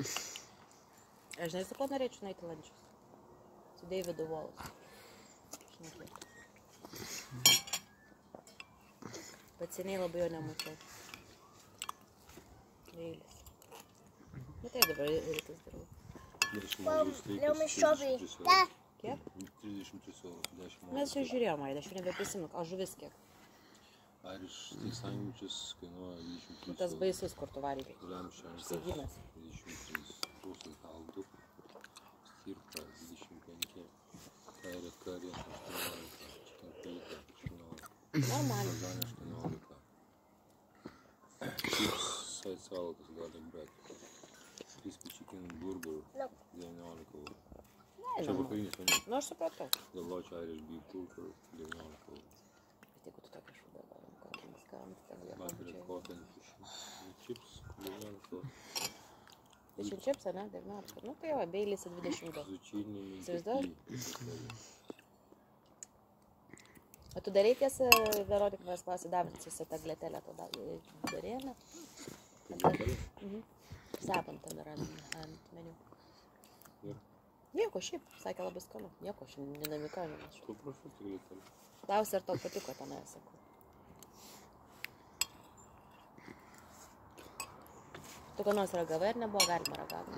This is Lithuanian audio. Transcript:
Aš žinai, su ko norėčiau nueiti lančius. Su Davidu Wallace. Šnekėti. Bet seniai labai jo nemačiau. Veilis. Bet tai dabar rytas darau. Liaumai šobai. Kiek? 33 euros. Mes jau žiūrėjom, Aida, aš jau nebeprisimenu. O žuvis kiek? Iriškai sandwichas kainuoja 23 Tas baisus, kur tu varykai. Lemščias Apsigynęs. 23 sausis haldu. Stirpa 25. Kairė karės 18. Chicken pita 18. Normaliai. Lazanė 18. Chips side saladas garlic bread. Crispy chicken burger 19 eurų. Čia vakarinis meniu. Nu, aš supratau. Galočia Irish beef burger 19 eurų. Bet jeigu tu tokia šūdą galim, kokį skam, tai galėtum Butter cotton chips 19 eurų. Fish and chips, ne? 19. Nu, tai jau, Baileys 22. Zucchini Įsivaizduoji? O tu darei tiesą, Veronika, mes pasidavint su tą glėtelę, to darėjame? Sepant ten yra ant meniu. Ir? Nieko, šiaip, sakė labai skanu. Nieko, aš dinamika nemačiau. Tu prašau tik glėtelį. Klausia, ar tau patiko tenai, sakau. Tu ką nors ragavai ar nebuvo galima ragauti?